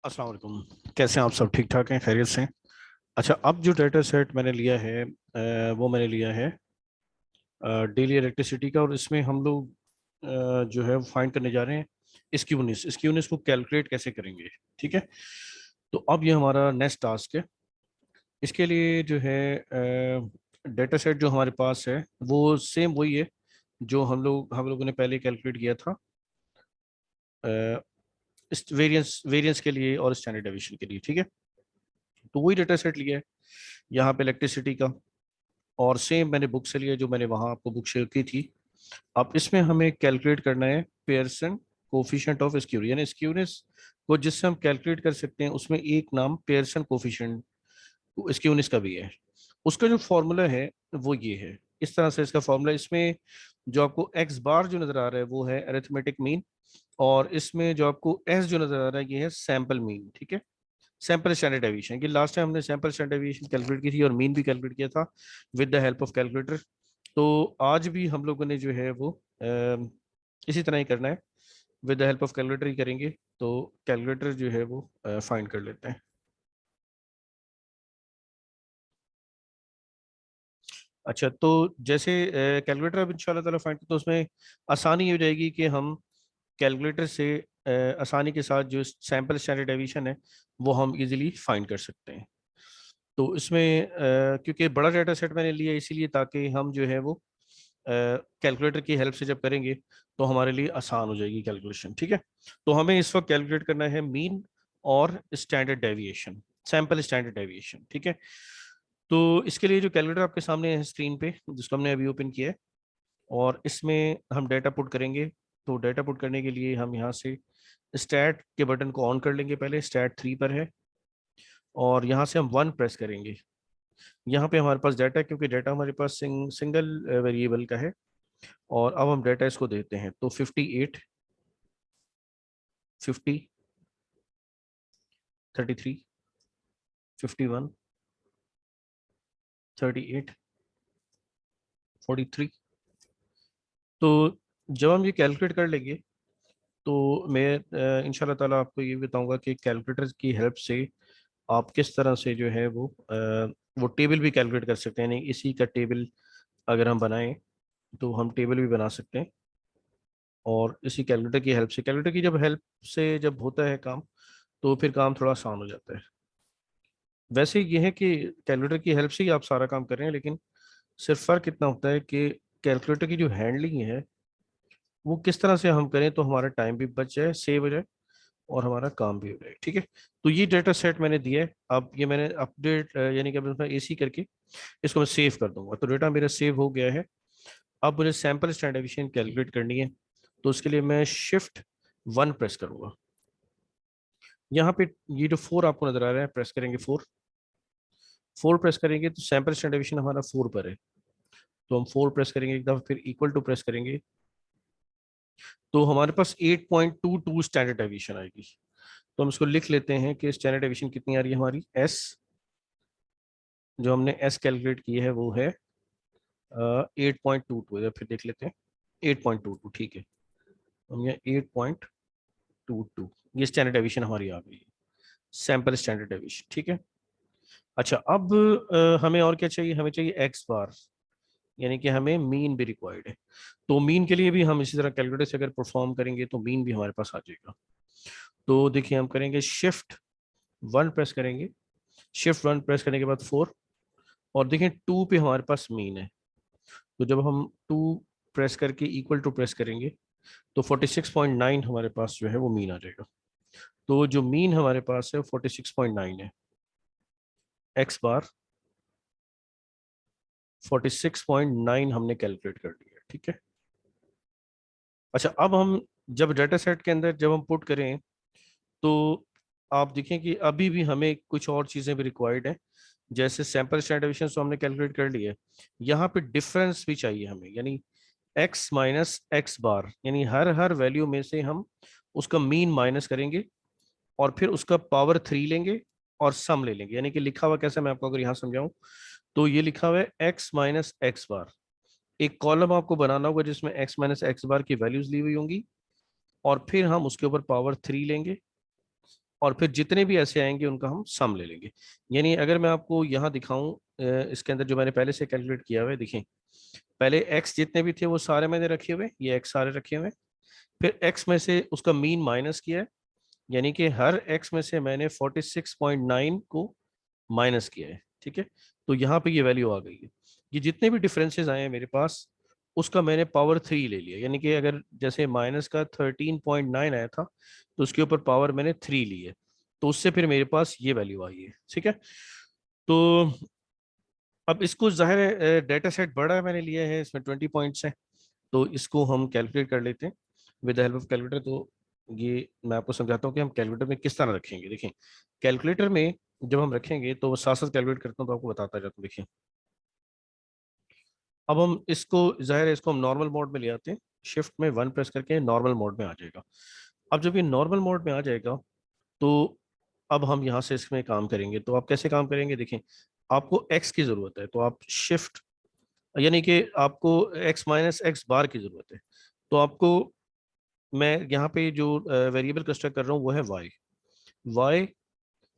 अस्सलाम वालेकुम। कैसे हैं आप? सब ठीक ठाक हैं? खैरियत से हैं? अच्छा, अब जो डाटा सेट मैंने लिया है वो मैंने लिया है डेली इलेक्ट्रिसिटी का। और इसमें हम लोग जो है फाइंड करने जा रहे हैं इसक्यूनिस को कैलकुलेट कैसे करेंगे। ठीक है, तो अब ये हमारा नेक्स्ट टास्क है। इसके लिए जो है डाटा सेट जो हमारे पास है वो सेम वही है जो हम लोगों ने पहले कैलकुलेट किया था, अ, इस वेरिएंस वेरिएंस के लिए और स्टैंडर्ड डेविएशन के लिए। ठीक है, तो वही डाटा सेट लिया है यहाँ पे इलेक्ट्रिसिटी का, और सेम मैंने बुक से लिया जो मैंने वहाँ आपको बुक शेयर की थी। अब इसमें हमें कैलकुलेट करना है पेयरसन कोफिशिएंट ऑफ स्क्यूर, यानी स्क्यूनेस को जिससे हम कैलकुलेट कर सकते हैं उसमें एक नाम पेयरसन कोफिशिएंट स्क्यूनेस का भी है। उसका जो फॉर्मूला है वो ये है, इस तरह से इसका फॉर्मूला। इसमें जो आपको एक्स बार जो नजर आ रहा है वो है अरिथमेटिक मीन, और इसमें जो आपको एस जो नजर आ रहा है ये है सैंपल मीन। ठीक है, सैंपल स्टैंडर्ड डेविएशन की लास्ट टाइम हमने सैंपल स्टैंडर्ड डेविएशन कैलकुलेट की थी और मीन भी कैलकुलेट किया था with the help of calculator. तो आज भी हम लोगों ने जो है वो इसी तरह ही करना है, with the help of calculator ही करेंगे। तो कैलकुलेटर जो है वो फाइंड कर लेते हैं। अच्छा, तो जैसे कैलकुलेटर अब इंशाल्लाह ताला फाइंड, तो उसमें आसानी ये हो जाएगी कि हम कैलकुलेटर से आसानी के साथ जो सैंपल स्टैंडर्ड डेविएशन है वो हम इजीली फाइंड कर सकते हैं। तो इसमें क्योंकि बड़ा डाटा सेट मैंने लिया इसीलिए ताकि हम जो है वो कैलकुलेटर की हेल्प से जब करेंगे तो हमारे लिए आसान हो जाएगी कैलकुलेशन। ठीक है, तो हमें इस वक्त कैलकुलेट करना है मीन और standard deviation, sample standard deviation. ठीक है, तो इसके लिए जो कैलकुलेटर आपके सामने है स्क्रीन पे, जिसको हमने अभी ओपन किया है, और इसमें हम डाटा पुट करेंगे। तो डाटा पुट करने के लिए हम यहाँ से स्टैट के बटन को ऑन कर लेंगे, पहले स्टैट 3 पर है, और यहाँ से हम 1 प्रेस करेंगे। यहाँ पे हमारे पास डाटा है, क्योंकि डाटा हमारे पास सिंगल वेरिएबल का है। और अब हम डाटा इसको देते हैं, तो 58, 50, 33, 51, 38, 43। तो जब हम ये कैलकुलेट कर लेंगे तो मैं इंशाल्लाह ताला आपको ये बताऊंगा कि कैलकुलेटर की हेल्प से आप किस तरह से जो है वो टेबल भी कैलकुलेट कर सकते हैं। यानी इसी का टेबल अगर हम बनाएं तो हम टेबल भी बना सकते हैं, और इसी कैलकुलेटर की हेल्प से, कैलकुलेटर की जब हेल्प से जब होता है काम तो फिर काम थोड़ा आसान हो जाता है। वैसे ये है कि कैलकुलेटर की हेल्प से ही आप सारा काम कर रहे हैं, लेकिन सिर्फ फर्क इतना होता है कि कैलकुलेटर की जो हैंडलिंग है वो किस तरह से हम करें तो हमारा टाइम भी बच जाए, सेव हो जाए, और हमारा काम भी हो जाए। ठीक है, तो ये डेटा सेट मैंने दिया है। अब ये मैंने अपडेट यानी कि अब इसमें एसी करके इसको मैं सेव कर दूंगा, तो डेटा मेरा सेव हो गया है। अब मुझे सैंपल स्टैंडर्ड डेविएशन कैलकुलेट करनी है, तो उसके लिए मैं शिफ्ट 1 प्रेस करूंगा। यहाँ पे ये जो 4 आपको नजर आ रहा है, प्रेस करेंगे 4। 4 प्रेस करेंगे तो सैंपल स्टैंडर्ड डेविएशन हमारा 4 पर है, तो हम 4 प्रेस करेंगे एक दफा, फिर इक्वल टू प्रेस करेंगे, तो हमारे पास 8.22 स्टैंडर्ड डेविएशन आएगी। तो हम इसको लिख लेते हैं कि स्टैंडर्ड डेविएशन कितनी आ रही है हमारी, एस, जो हमने एस कैलकुलेट की है वो है 8.22। या फिर देख लेते हैं 8.22, ठीक है। हम ये 8.22, ये स्टैंडर्ड डेविएशन हमारी आ गई है, सैंपल स्टैंडर्ड डेविएशन। ठीक है, अच्छा अब हमें और क्या चाहिए? हमें चाहिए एक्स बार, यानी कि हमें मीन भी रिक्वायर्ड है। तो मीन के लिए भी हम इसी तरह कैलकुलेटर से अगर परफॉर्म करेंगे तो मीन भी हमारे पास आ जाएगा। तो देखिए हम करेंगे शिफ्ट 1 प्रेस करेंगे, शिफ्ट 1 प्रेस करने के बाद 4, और देखें 2 पे हमारे पास मीन है। तो जब हम 2 प्रेस करके इक्वल टू प्रेस करेंगे तो 46.9 हमारे पास जो है वो मीन आ जाएगा। तो जो मीन हमारे पास है वो 46.9 है। एक्स बार 46.9 हमने कैलकुलेट कर लिया। ठीक है, अच्छा अब हम जब डाटा सेट के अंदर जब हम पुट करें तो आप देखें कि अभी भी हमें कुछ और चीज़ें भी रिक्वायर्ड हैं। जैसे सैंपल स्टैंडर्ड डेविएशन तो हमने कैलकुलेट कर लिया है, यहाँ पे डिफरेंस भी चाहिए हमें, यानी एक्स माइनस एक्स बार, यानी हर हर वैल्यू में से हम उसका मीन माइनस करेंगे और फिर उसका पावर 3 लेंगे और सम ले लेंगे। यानी कि लिखा हुआ कैसे, मैं आपको अगर यहाँ समझाऊं तो ये लिखा हुआ है एक्स माइनस एक्स बार। एक कॉलम आपको बनाना होगा जिसमें एक्स माइनस एक्स बार की वैल्यूज ली हुई होंगी, और फिर हम उसके ऊपर पावर 3 लेंगे और फिर जितने भी ऐसे आएंगे उनका हम सम ले लेंगे। यानी अगर मैं आपको यहाँ दिखाऊं, इसके अंदर जो मैंने पहले से कैलकुलेट किया हुआ है, देखिए पहले एक्स जितने भी थे वो सारे मैंने रखे हुए, ये एक्स सारे रखे हुए। फिर एक्स में से उसका मीन माइनस किया है, यानी कि हर एक्स में से मैंने 46.9 को माइनस किया है। ठीक है, तो यहाँ पे ये वैल्यू आ गई है। ये जितने भी डिफरेंसेस आए हैं मेरे पास, उसका मैंने पावर 3 ले लिया, यानी कि अगर जैसे माइनस का 13.9 आया था तो उसके ऊपर पावर मैंने 3 ली है, तो उससे फिर मेरे पास ये वैल्यू आई है। ठीक है, तो अब इसको जाहिर है डेटा सेट बड़ा मैंने लिया है, इसमें 20 पॉइंट्स हैं, तो इसको हम कैलकुलेट कर लेते हैं with the help of calculator. तो ये मैं आपको समझाता हूँ कि हम कैलकुलेटर में किस तरह रखेंगे। देखिए कैलकुलेटर में जब हम रखेंगे तो साथ साथ कैलकुलेट करता हूँ तो आपको बताता जाता हूँ। देखिए अब हम इसको, जाहिर है इसको हम नॉर्मल मोड में ले आते हैं, शिफ्ट में 1 प्रेस करके नॉर्मल मोड में आ जाएगा। अब जब ये नॉर्मल मोड में आ जाएगा तो अब हम यहाँ से इसमें काम करेंगे। तो आप कैसे काम करेंगे, देखें आपको एक्स की ज़रूरत है तो आप शिफ्ट, यानी कि आपको एक्स माइनस एक्स बार की ज़रूरत है, तो आपको, मैं यहाँ पे जो वेरिएबल कंस्ट्रक्ट कर रहा हूँ वो है वाई। वाई,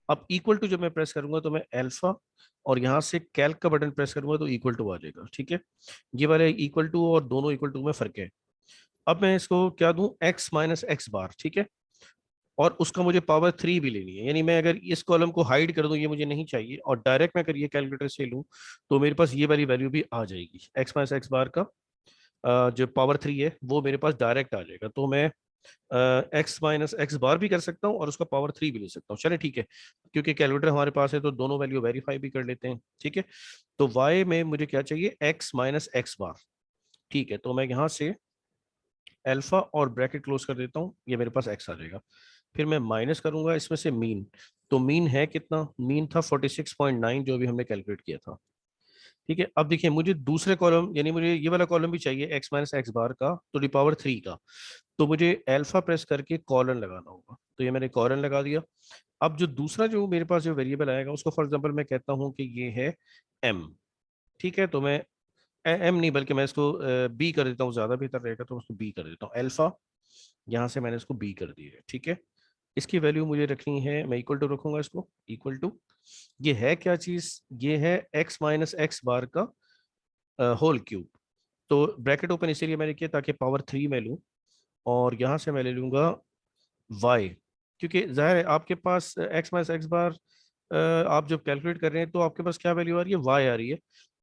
अब इक्वल टू जब मैं प्रेस करूंगा तो मैं अल्फा, और यहाँ से कैल्क का बटन प्रेस करूंगा तो इक्वल टू आ जाएगा। ठीक है, ये वाले इक्वल टू और दोनों इक्वल टू में फर्क है। अब मैं इसको क्या दूं, एक्स माइनस एक्स बार। ठीक है, और उसका मुझे पावर 3 भी लेनी है, यानी मैं अगर इस कॉलम को हाइड कर दूं, ये मुझे नहीं चाहिए, और डायरेक्ट मैं अगर ये कैलकुलेटर से लूं तो मेरे पास ये वाली वैल्यू भी आ जाएगी। एक्स माइनस एक्स बार का जो पावर 3 है वो मेरे पास डायरेक्ट आ जाएगा। तो मैं एक्स माइनस एक्स बार भी कर सकता हूँ और उसका पावर 3 भी ले सकता हूँ। चले ठीक है, क्योंकि कैलकुलेटर हमारे पास है तो दोनों वैल्यू वेरीफाई भी कर लेते हैं। ठीक है, तो वाई में मुझे क्या चाहिए, एक्स माइनस एक्स बार। ठीक है, तो मैं यहाँ से अल्फा और ब्रैकेट क्लोज कर देता हूँ, ये मेरे पास एक्स आ जाएगा। फिर मैं माइनस करूंगा इसमें से मीन, तो मीन है कितना, मीन था 46.9 जो भी हमने कैलकुलेट किया था। ठीक है, अब देखिए मुझे दूसरे कॉलम, यानी मुझे ये वाला कॉलम भी चाहिए एक्स माइनस एक्स बार का टू द पावर 3 का, तो मुझे अल्फा प्रेस करके कॉलन लगाना होगा, तो ये मैंने कॉलन लगा दिया। अब जो दूसरा जो मेरे पास जो वेरिएबल आएगा उसको फॉर एग्जांपल मैं कहता हूँ कि ये है एम। ठीक है, तो मैं एम नहीं बल्कि मैं इसको बी कर देता हूँ, ज्यादा बेहतर रहेगा, तो उसको बी कर देता हूँ अल्फा। यहाँ से मैंने इसको बी कर दिया है। ठीक है, इसकी वैल्यू मुझे रखनी है, मैं इक्वल टू रखूंगा इसको, इक्वल टू, ये है क्या चीज, ये है एक्स माइनस एक्स बार का होल क्यूब। तो ब्रैकेट ओपन इसीलिए मैंने किया ताकि पावर 3 मैं लूँ, और यहाँ से मैं ले लूंगा वाई, क्योंकि जाहिर है आपके पास एक्स माइनस एक्स बार आप जब कैलकुलेट कर रहे हैं तो आपके पास क्या वैल्यू आ रही है, वाई आ रही है।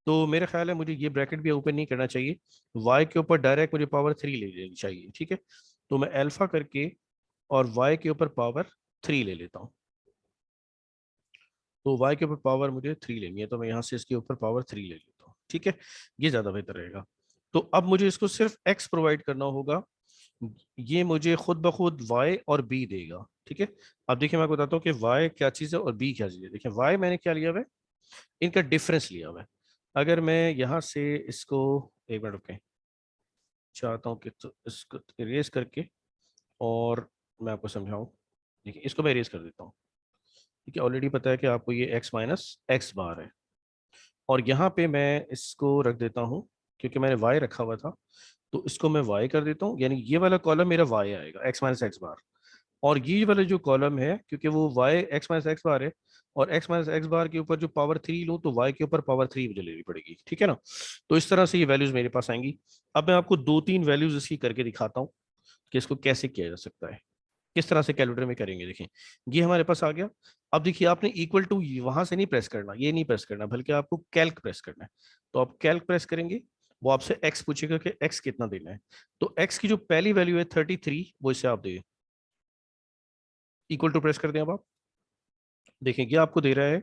तो मेरा ख्याल है मुझे ये ब्रैकेट भी ओपन नहीं करना चाहिए, वाई के ऊपर डायरेक्ट मुझे पावर 3 ले लेनी चाहिए। ठीक है, तो मैं अल्फा करके और वाई के ऊपर पावर 3 ले लेता हूँ। तो वाई के ऊपर पावर मुझे 3 लेनी है, तो मैं यहाँ से इसके ऊपर पावर 3 ले लेता हूँ। ठीक है, ये ज़्यादा बेहतर रहेगा। तो अब मुझे इसको सिर्फ एक्स प्रोवाइड करना होगा, ये मुझे खुद ब खुद y और b देगा। ठीक है, अब देखिए मैं आपको बताता हूँ कि y क्या चीज़ है और b क्या चीज़ है। देखिए y मैंने क्या लिया हुआ है, इनका डिफरेंस लिया हुआ है। अगर मैं यहाँ से इसको, एक मिनट रुकें, चाहता हूँ कि तो इसको इरेज करके और मैं आपको समझाऊँ। देखिए इसको मैं इरेज कर देता हूँ। ठीक है, ऑलरेडी पता है कि आपको ये x माइनस एक्स बार है, और यहाँ पे मैं इसको रख देता हूँ, क्योंकि मैंने y रखा हुआ था, तो इसको मैं y कर देता हूँ, यानी ये वाला कॉलम मेरा y आएगा, x माइनस एक्स बार। और ये वाला जो कॉलम है, क्योंकि वो y एक्स माइनस एक्स बार है, और x माइनस एक्स बार के ऊपर जो पावर 3 लूँ तो y के ऊपर पावर 3 मुझे लेनी पड़ेगी। ठीक है ना, तो इस तरह से ये वैल्यूज मेरे पास आएंगी। अब मैं आपको दो तीन वैल्यूज इसकी करके दिखाता हूँ कि इसको कैसे किया जा सकता है, किस तरह से कैलकुलेटर में करेंगे। देखें ये हमारे पास आ गया। अब देखिए आपने इक्वल टू वहां से नहीं प्रेस करना, ये नहीं प्रेस करना, बल्कि आपको कैल्क प्रेस करना है। तो आप कैल्क प्रेस करेंगे, वो आपसे एक्स पूछेगा कि एक्स कितना देना है। तो एक्स की जो पहली वैल्यू है 33, वो इसे आप दे, इक्वल टू प्रेस कर दें। अब आप देखें ये आपको दे रहा है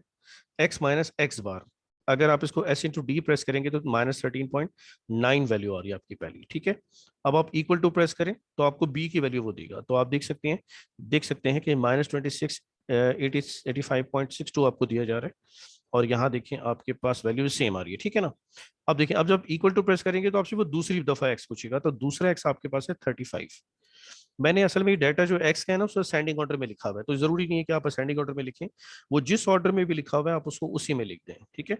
एक्स माइनस एक्स बार। अगर आप इसको एस इंटू डी प्रेस करेंगे तो -13.9 वैल्यू आ रही है आपकी पहली। ठीक है, अब आप इक्वल टू प्रेस करें तो आपको बी की वैल्यू वो देगा। तो आप देख सकते हैं कि -26 85.62 आपको दिया जा रहा है, और यहाँ देखें आपके पास वैल्यू सेम आ रही है। ठीक है ना, अब देखें अब जब इक्वल टू प्रेस करेंगे तो आपसे वो दूसरी दफा एक्स पूछेगा, तो दूसरा एक्स आपके पास है 35। मैंने असल में ये डाटा जो एक्स का है ना उसको असेंडिंग ऑर्डर में लिखा हुआ है, तो जरूरी नहीं है कि आप असेंडिंग ऑर्डर में लिखें, वो जिस ऑर्डर में भी लिखा हुआ है आप उसको उसी में लिख दें। ठीक है,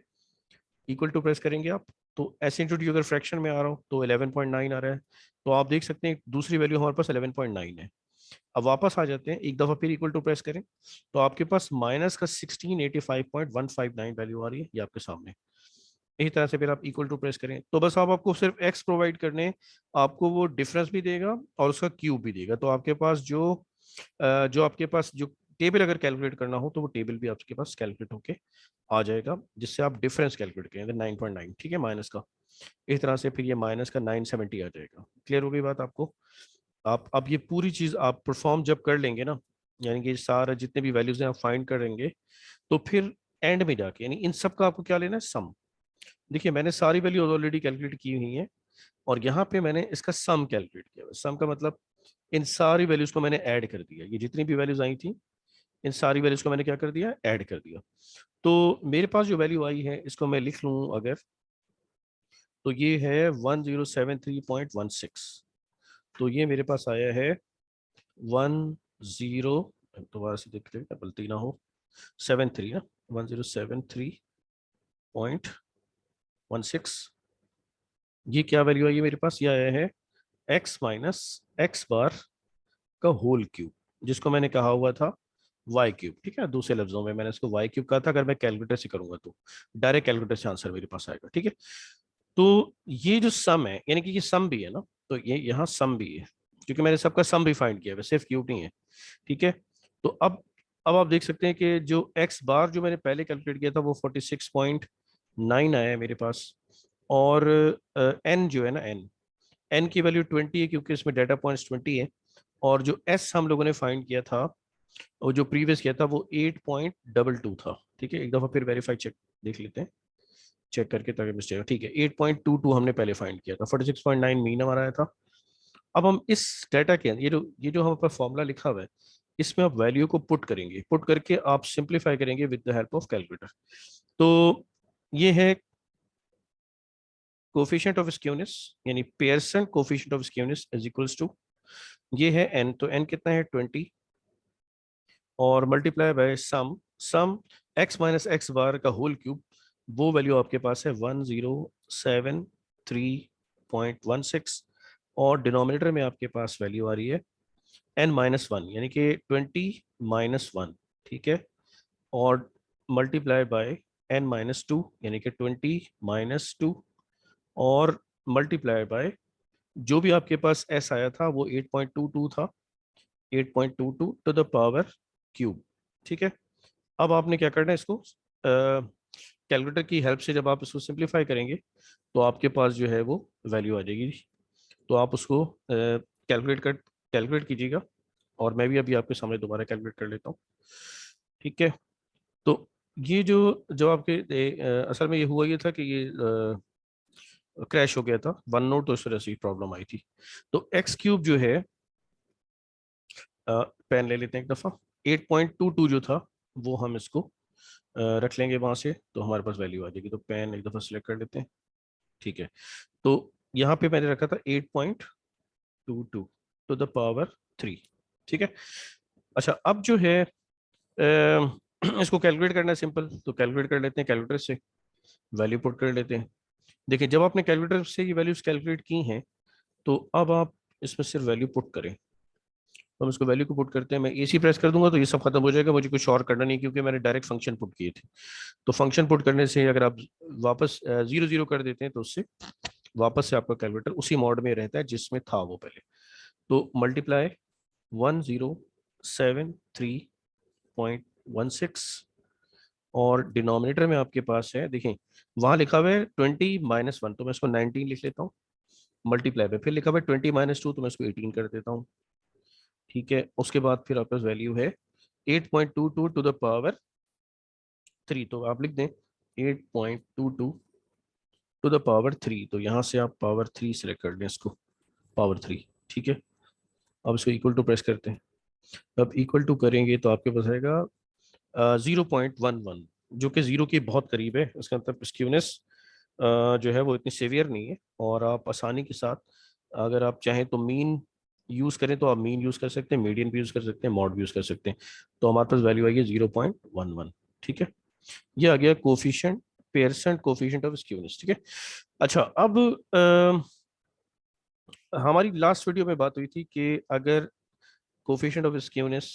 इक्वल टू प्रेस करेंगे आप, तो एस इंटू डी अगर फ्रैक्शन में आ रहा हो तो 11.9 आ रहा है। तो आप देख सकते हैं दूसरी वैल्यू हमारे पास 11.9 है। अब वापस आ जाते हैं, एक दफा फिर इक्वल टू प्रेस करें तो आपके पास माइनस का 1685.159 वैल्यू आ रही है, ये आपके सामने। इसी तरह से फिर आप इक्वल टू प्रेस करें तो बस आप आपको सिर्फ एक्स प्रोवाइड करने, आपको वो डिफरेंस भी देगा और उसका क्यूब भी देगा। तो आपके पास जो आपके पास जो टेबल अगर कैलकुलेट करना हो तो वो टेबल भी आपके पास कैलकुलेट होके आ जाएगा, जिससे आप डिफरेंस कैलकुलेट करेंगे 9.9, ठीक है, माइनस का। इस तरह से फिर ये माइनस का 970 आ जाएगा। क्लियर हो गई बात आपको? आप अब ये पूरी चीज आप परफॉर्म जब कर लेंगे ना, यानी कि सारा जितने भी वैल्यूज हैं आप फाइंड करेंगे, तो फिर एंड में जाके यानी इन सब का आपको क्या लेना है, सम। देखिए मैंने सारी वैल्यूज ऑलरेडी कैलकुलेट की हुई हैं और यहाँ पे मैंने इसका सम कैलकुलेट किया। सम का मतलब इन सारी वैल्यूज को मैंने ऐड कर दिया, ये जितनी भी वैल्यूज आई थी इन सारी वैल्यूज को मैंने क्या कर दिया, ऐड कर दिया। तो मेरे पास जो वैल्यू आई है इसको मैं लिख लूँ अगर, तो ये है 1073.16। तो ये मेरे पास आया है 10, दोबारा से देख लें गलती ना हो, 73 ना, 1073.16। ये क्या वैल्यू आई है मेरे पास, ये आया है x माइनस एक्स बार का होल क्यूब, जिसको मैंने कहा हुआ था वाई क्यूब। ठीक है, दूसरे लफ्जों में मैंने इसको वाई क्यूब कहा था। अगर मैं कैलकुलेटर से करूंगा तो डायरेक्ट कैलकुलेटर से आंसर मेरे पास आएगा। ठीक है, तो ये जो सम है, यानी कि ये सम भी है ना, तो ये यहाँ सम भी है क्योंकि मैंने सबका सम भी फाइंड किया है, सिर्फ क्यूब नहीं है। ठीक है, तो अब आप देख सकते हैं कि जो एक्स बार जो मैंने पहले कैलकुलेट किया था वो 46.9 आया है मेरे पास। और एन जो है ना, एन की वैल्यू 20 है क्योंकि इसमें डाटा पॉइंट्स 20 है। और जो एस हम लोगों ने फाइंड किया था, और जो प्रीवियस किया था वो 8.22 था। ठीक है, एक दफा फिर वेरीफाई चेक देख लेते हैं, चेक करके ताकि मिस्टेक। ठीक है, 8.22 हमने पहले फाइंड किया था, 46.9 मीन हमारा आया था। अब हम इस डाटा के अंदर ये जो हमारे पास फॉर्मूला लिखा हुआ है, इसमें आप वैल्यू को पुट करेंगे, पुट करके आप सिंप्लीफाई करेंगे with the help of calculator. तो ये है कोफिशिएंट ऑफ स्क्यूनेस, यानी Pearson coefficient of skewness is equals to, ये है एन, तो एन कितना है 20, और multiply by sum, sum x minus x bar का होल क्यूब, वो वैल्यू आपके पास है 1073.16। और डिनोमिनेटर में आपके पास वैल्यू आ रही है एन माइनस वन, यानी कि 20 - 1। ठीक है, और multiply by n minus two, यानी कि 20 - 2, और मल्टीप्लाई बाय जो भी आपके पास एस आया था वो 8.22 था, 8.22 टू द पावर क्यूब। ठीक है, अब आपने क्या करना है, इसको कैलकुलेटर की हेल्प से जब आप इसको सिंप्लीफाई करेंगे तो आपके पास जो है वो वैल्यू आ जाएगी। तो आप उसको कैलकुलेट कीजिएगा, और मैं भी अभी आपके सामने दोबारा कैलकुलेट कर लेता हूँ। ठीक है, तो ये जो आपके असल में ये हुआ ये था कि ये क्रैश हो गया था वन नोट, तो इस वजह से प्रॉब्लम आई थी। तो एक्स क्यूब जो है, पेन ले लेते हैं एक दफ़ा, 8.22 जो था वो हम इसको रख लेंगे वहां से, तो हमारे पास वैल्यू आ जाएगी। तो पेन एक दफ़ा सिलेक्ट कर लेते हैं। ठीक है, तो यहाँ पे मैंने रखा था 8.22 टू द पावर 3। ठीक है, अच्छा अब जो है इसको कैलकुलेट करना है सिंपल, तो कैलकुलेट कर लेते हैं कैलकुलेटर से, वैल्यू पुट कर लेते हैं। देखिए जब आपने कैलकुलेटर से ये वैल्यूज कैलकुलेट की हैं तो अब आप इसमें सिर्फ वैल्यू पुट करें। तो हम इसको वैल्यू को पुट करते हैं, मैं एसी प्रेस कर दूंगा तो ये सब खत्म हो जाएगा, मुझे कुछ और करना नहीं क्योंकि मैंने डायरेक्ट फंक्शन पुट किए थे। तो फंक्शन पुट करने से अगर आप वापस 0 0 कर देते हैं तो उससे वापस से आपका कैलकुलेटर उसी मोड में रहता है जिसमें था वो पहले। तो मल्टीप्लाई 1073.16, और डिनोमिनेटर में आपके पास है, देखें वहां लिखा हुआ है 20 - 1, तो मैं इसको 19 लिख लेता हूँ। मल्टीप्लाई पे फिर लिखा हुआ है 20 - 2, तो मैं इसको 18 कर देता हूँ। ठीक है, उसके बाद फिर आपके पास वैल्यू है 8.22 टू द पावर 3, तो आप लिख दें 8.22 टू द पावर 3। तो यहाँ से आप पावर 3 सेलेक्ट कर लें इसको, पावर 3। ठीक है, अब इसको इक्वल टू प्रेस करते हैं। अब इक्वल टू करेंगे तो आपके पास आएगा 0.11, जो कि जीरो के बहुत करीब है। इसका मतलब स्क्यूनेस जो है वो इतनी सीवियर नहीं है, और आप आसानी के साथ अगर आप चाहें तो मीन यूज करें तो आप मीन यूज कर सकते हैं, मीडियन भी यूज कर सकते हैं, मॉड भी यूज कर सकते हैं। तो हमारे पास वैल्यू आई है 0.11। ठीक है, ये आ गया coefficient, Pearson coefficient of skewness. ठीक है, अच्छा अब हमारी लास्ट वीडियो में बात हुई थी कि अगर कोफिशिएंट ऑफ स्क्यूनेस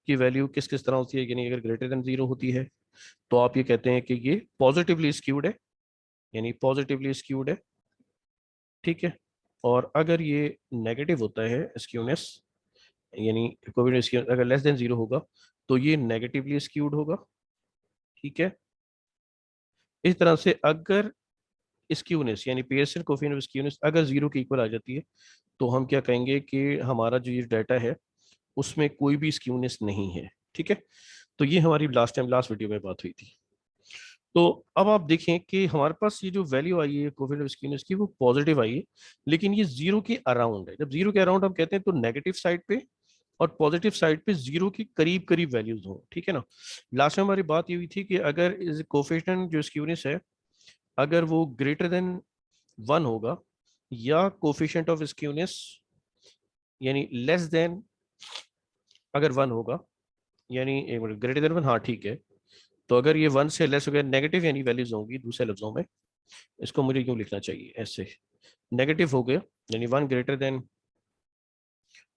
की वैल्यू किस किस तरह होती है, यानी अगर ग्रेटर देन 0 होती है तो आप ये कहते हैं कि ये पॉजिटिवली स्क्यूड है, यानी पॉजिटिवली स्क्यूड है, ठीक है। और अगर ये नेगेटिव होता है स्क्यूनेस, यानी कोविड स्क्यू अगर लेस देन 0 होगा तो ये नेगेटिवली स्क्यूड होगा, ठीक है। इस तरह से अगर स्क्यूनेस यानी पियर्सन कोफिशिएंट ऑफ स्क्यूनेस अगर 0 के इक्वल आ जाती है तो हम क्या कहेंगे कि हमारा जो ये डाटा है उसमें कोई भी स्क्यूनेस नहीं है, ठीक है। तो ये हमारी लास्ट वीडियो में बात हुई थी। तो अब आप देखें कि हमारे पास ये जो वैल्यू आई है कोफिशिएंट ऑफ स्क्यूनेस की वो पॉजिटिव आई है, लेकिन ये 0 के अराउंड है। जब 0 के अराउंड हम कहते हैं तो नेगेटिव साइड पे और पॉजिटिव साइड पे 0 की करीब करीब वैल्यूज हो, ठीक है ना। लास्ट में हमारी बात ये हुई थी कि अगर इस कोफिशिएंट जो स्क्यूनेस है अगर वो ग्रेटर देन 1 होगा या कोफिशिएंट ऑफ स्क्यूनेस यानी लेस देन अगर 1 होगा, यानी एक मिनट, ग्रेटर देन 1, हाँ ठीक है। तो अगर ये 1 से लेस हो गया, नेगेटिव यानी वैल्यूज होंगी, दूसरे लफ्जों में इसको मुझे क्यों लिखना चाहिए ऐसे, नेगेटिव हो गया यानी 1 ग्रेटर देन,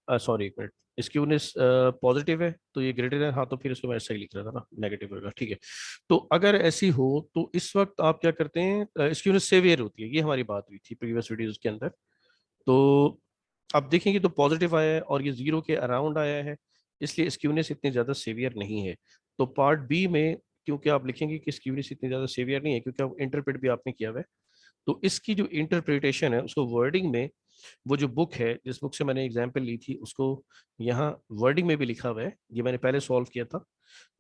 सॉरी एक मिनट, स्क्यूनेस पॉजिटिव है तो ये ग्रेटर देन, हाँ तो फिर इसको मैं ऐसा ही लिख रहा था ना, नेगेटिव होगा, ठीक है। तो अगर ऐसी हो तो इस वक्त आप क्या करते हैं, स्क्यूनेस सेवियर होती है, ये हमारी बात हुई थी प्रीवियस वीडियोस के अंदर। तो अब देखेंगे तो पॉजिटिव आया है और ये 0 के अराउंड आया है, इसलिए स्क्यूनेस इतनी ज़्यादा सेवियर नहीं है। तो पार्ट बी में क्योंकि आप लिखेंगे कि स्क्यूनेस इतनी ज़्यादा सेवियर नहीं है क्योंकि आप इंटरप्रेट भी आपने किया हुआ है, तो इसकी जो इंटरप्रिटेशन है उसको वर्डिंग में, वो जो बुक है जिस बुक से मैंने एग्जाम्पल ली थी उसको यहाँ वर्डिंग में भी लिखा हुआ है, ये मैंने पहले सॉल्व किया था,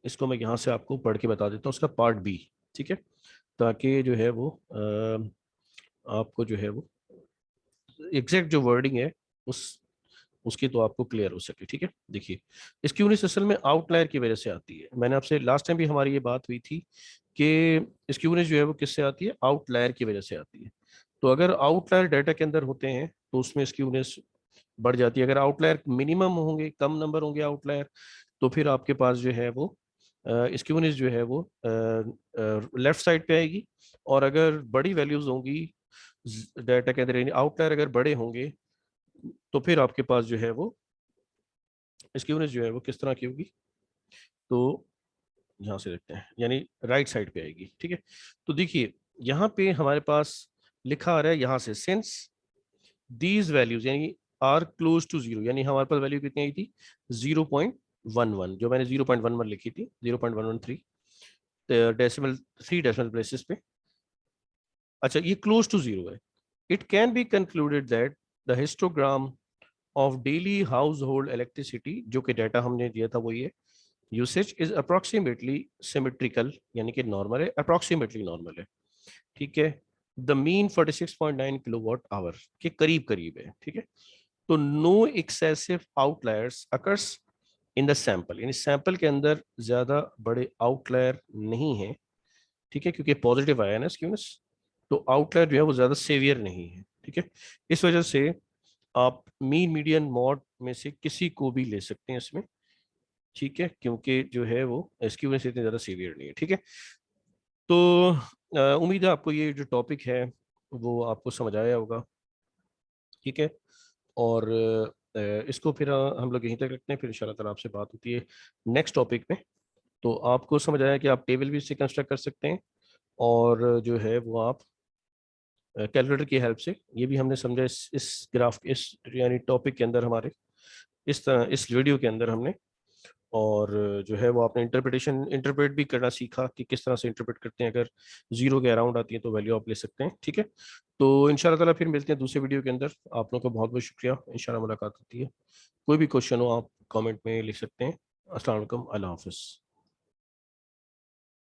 इसको मैं यहाँ से आपको पढ़ के बता देता हूँ उसका पार्ट बी, ठीक है। ताकि जो है वो आपको जो है वो एग्जैक्ट जो वर्डिंग है उस उसकी तो आपको क्लियर हो सके, ठीक है। देखिए स्क्यूनेस असल में आउटलायर की वजह से आती है, मैंने आपसे लास्ट टाइम भी हमारी ये बात हुई थी कि स्क्यूनेस जो है वो किससे आती है, आउटलायर की वजह से आती है। तो अगर आउटलायर डाटा के अंदर होते हैं तो उसमें स्क्यूनेस बढ़ जाती है। अगर आउटलायर मिनिमम होंगे, कम नंबर होंगे आउटलायर, तो फिर आपके पास जो है वो स्क्यूनेस जो है वो लेफ्ट साइड पे आएगी। और अगर बड़ी वैल्यूज होंगी डाटा के अंदर, आउटलायर अगर बड़े होंगे तो फिर आपके पास जो है वो स्क्यूनेस जो है वो किस तरह की होगी, तो यहाँ से देखते हैं, यानी राइट साइड पे आएगी, ठीक है। तो देखिए यहाँ पे हमारे पास लिखा आ रहा है यहाँ से, सिंस दीज वैल्यूज यानी आर क्लोज टू 0, यानी हमारे पास वैल्यू कितनी आई थी 0.11, जो मैंने 0.11 लिखी थी, 0.113 डेसिमल, 3 डेसिमल प्लेसेस पे। अच्छा ये क्लोज टू 0 है। It can be concluded that the histogram of daily house hold electricity, जो कि डाटा हमने दिया था वो ये, यूसेज इज अप्रोक्सीमेटली सिमेट्रिकल, यानी कि नॉर्मल है, अप्रोक्सीमेटली नॉर्मल है, ठीक है। द मीन 46.9 किलोवाट आवर के करीब करीब है, ठीक है। तो no excessive outliers occurs in the sample, यानी सैंपल के अंदर ज्यादा बड़े आउटलायर नहीं है, ठीक है, क्योंकि पॉजिटिव आया ना स्क्यूनेस, तो आउटलायर जो है वो ज्यादा सेवियर नहीं है, ठीक है। इस वजह से आप मीन मीडियन मॉड में से किसी को भी ले सकते हैं इसमें, ठीक है, क्योंकि जो है वो स्क्यूनेस इतनी ज्यादा सीवियर नहीं है, ठीक है। तो उम्मीद है आपको ये जो टॉपिक है वो आपको समझ आया होगा, ठीक है। और इसको फिर हम लोग यहीं तक रखते हैं, फिर इंशाल्लाह ताला आपसे बात होती है नेक्स्ट टॉपिक में। तो आपको समझ आया कि आप टेबल भी इससे कंस्ट्रक्ट कर सकते हैं और जो है वो आप कैलकुलेटर की हेल्प से, ये भी हमने समझा इस ग्राफ, इस यानी टॉपिक के अंदर हमारे इस तरह इस वीडियो के अंदर हमने, और जो है वो आपने इंटरप्रेट भी करना सीखा कि किस तरह से इंटरप्रेट करते हैं, अगर 0 के अराउंड आती है तो वैल्यू आप ले सकते हैं, ठीक है। तो इंशाल्लाह ताला फिर मिलते हैं दूसरे वीडियो के अंदर। आप लोगों का बहुत बहुत शुक्रिया, इंशाल्लाह मुलाकात होती है। कोई भी क्वेश्चन हो आप कमेंट में लिख सकते हैं। अस्सलाम वालेकुम, अल्लाह हाफिज़।